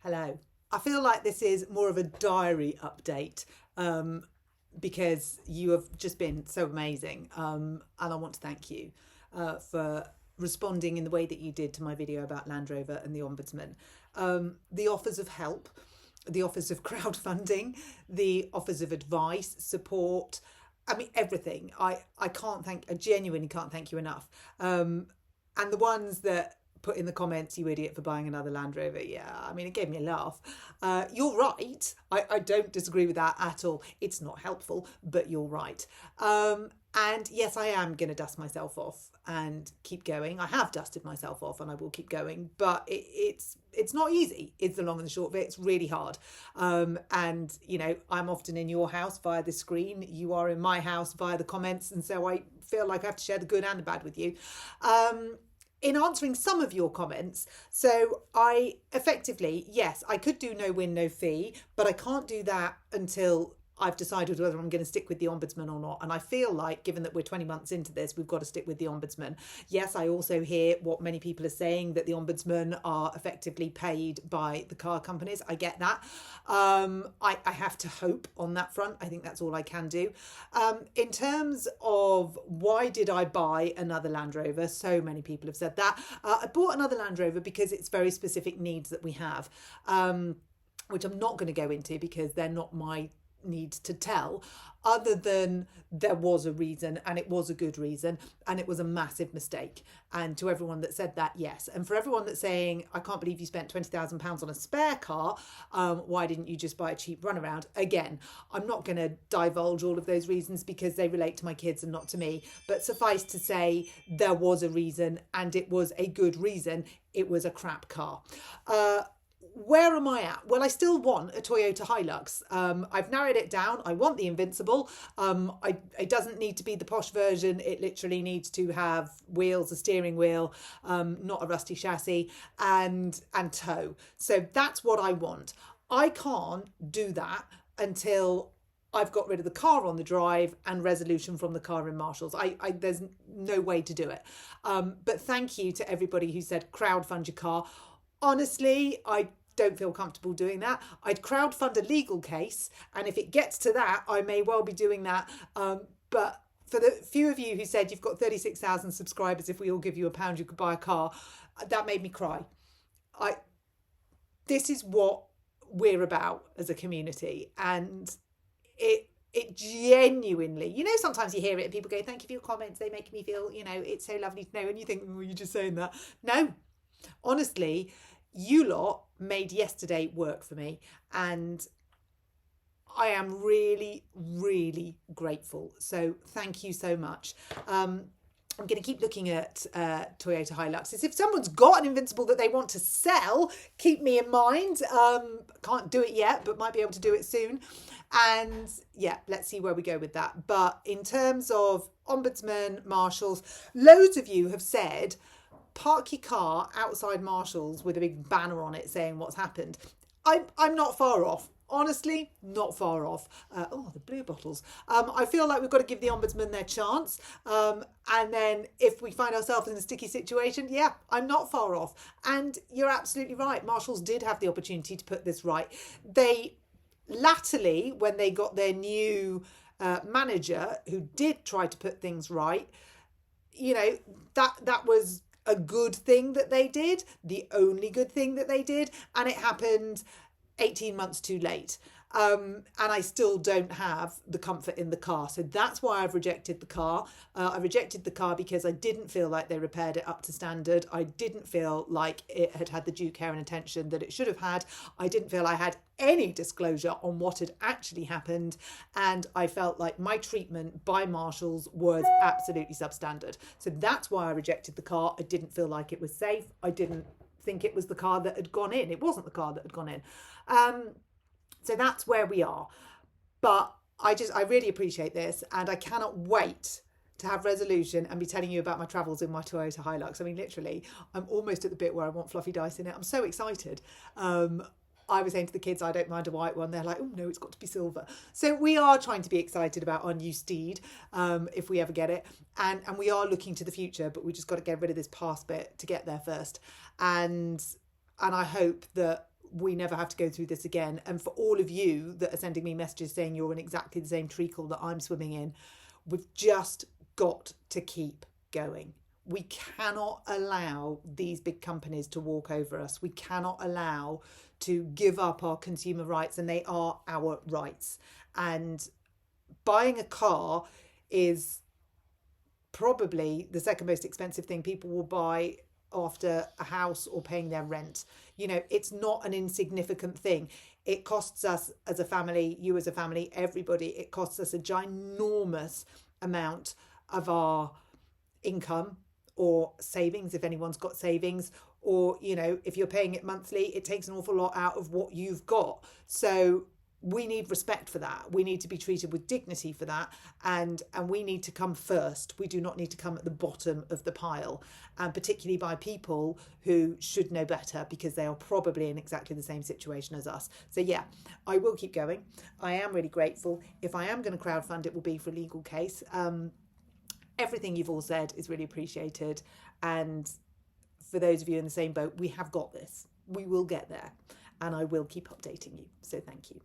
Hello. I feel like this is more of a diary update because you have just been so amazing. And I want to thank you for responding in the way that you did to my video about Land Rover and the Ombudsman. The offers of help, the offers of crowdfunding, the offers of advice, support. I mean, everything. I genuinely can't thank you enough. And the ones that put in the comments, you idiot for buying another Land Rover. Yeah, I mean, it gave me a laugh. You're right. I don't disagree with that at all. It's not helpful, but you're right. And yes, I am going to dust myself off and keep going. I have dusted myself off and I will keep going, but it's not easy. It's the long and the short of it. It's really hard. And, you know, I'm often in your house via the screen. You are in my house via the comments. And so I feel like I have to share the good and the bad with you. In answering some of your comments, so I effectively, yes, I could do no win, no fee, but I can't do that until I've decided whether I'm going to stick with the Ombudsman or not. And I feel like, given that we're 20 months into this, we've got to stick with the Ombudsman. Yes, I also hear what many people are saying, that the Ombudsman are effectively paid by the car companies. I get that. I have to hope on that front. I think that's all I can do. In terms of why did I buy another Land Rover, so many people have said that. I bought another Land Rover because it's very specific needs that we have, which I'm not going to go into because they're not my needs to tell, other than there was a reason, and it was a good reason, and it was a massive mistake. And to everyone that said that, yes. And for everyone that's saying, I can't believe you spent £20,000 on a spare car, why didn't you just buy a cheap runaround? Again, I'm not going to divulge all of those reasons because they relate to my kids and not to me, but suffice to say, there was a reason, and it was a good reason. It was a crap car. Where am I at? Well, I still want a Toyota Hilux. I've narrowed it down. I want the Invincible. It doesn't need to be the posh version. It literally needs to have wheels, a steering wheel, not a rusty chassis, and tow. So that's what I want. I can't do that until I've got rid of the car on the drive and resolution from the car in Marshalls. There's no way to do it. But thank you to everybody who said crowdfund your car. Honestly, I don't feel comfortable doing that. I'd crowdfund a legal case, and if it gets to that, I may well be doing that. But for the few of you who said you've got 36,000 subscribers, if we all give you £1, you could buy a car, that made me cry. This is what we're about as a community, and it genuinely, you know, sometimes you hear it and people go, thank you for your comments, they make me feel, you know, it's so lovely to know, and you think, oh, you're just saying that. No, honestly, you lot made yesterday work for me, and I am really, really grateful. So thank you so much. I'm going to keep looking at Toyota Hiluxes. If someone's got an Invincible that they want to sell, keep me in mind. Can't do it yet, but might be able to do it soon. And yeah, let's see where we go with that. But in terms of Ombudsman, Marshalls, loads of you have said, park your car outside Marshalls with a big banner on it saying what's happened. I'm not far off. Honestly, not far off. The blue bottles. I feel like we've got to give the Ombudsman their chance. And then if we find ourselves in a sticky situation, yeah, I'm not far off. And you're absolutely right. Marshalls did have the opportunity to put this right. They latterly, when they got their new manager who did try to put things right, you know, that was a good thing that they did, the only good thing that they did, and it happened 18 months too late. And I still don't have the comfort in the car. So that's why I've rejected the car. I rejected the car because I didn't feel like they repaired it up to standard. I didn't feel like it had had the due care and attention that it should have had. I didn't feel I had any disclosure on what had actually happened. And I felt like my treatment by Marshalls was absolutely substandard. So that's why I rejected the car. I didn't feel like it was safe. I didn't think it was the car that had gone in. It wasn't the car that had gone in. So that's where we are. But I really appreciate this, and I cannot wait to have resolution and be telling you about my travels in my Toyota Hilux. I mean, literally, I'm almost at the bit where I want fluffy dice in it. I'm so excited. I was saying to the kids, I don't mind a white one. They're like, oh no, it's got to be silver. So we are trying to be excited about our new steed, if we ever get it. And we are looking to the future, but we just got to get rid of this past bit to get there first. And I hope that we never have to go through this again. And for all of you that are sending me messages saying you're in exactly the same treacle that I'm swimming in, we've just got to keep going. We cannot allow these big companies to walk over us. We cannot allow to give up our consumer rights, and they are our rights. And buying a car is probably the second most expensive thing people will buy after a house or paying their rent. You know, it's not an insignificant thing. It costs us as a family, you as a family, everybody, it costs us a ginormous amount of our income or savings, if anyone's got savings, or, you know, if you're paying it monthly, it takes an awful lot out of what you've got. So we need respect for that. We need to be treated with dignity for that, and we need to come first. We do not need to come at the bottom of the pile, and particularly by people who should know better, because they are probably in exactly the same situation as us. So yeah, I will keep going. I am really grateful. If I am going to crowdfund, it will be for a legal case. Everything you've all said is really appreciated, and for those of you in the same boat, we have got this. We will get there, and I will keep updating you. So thank you.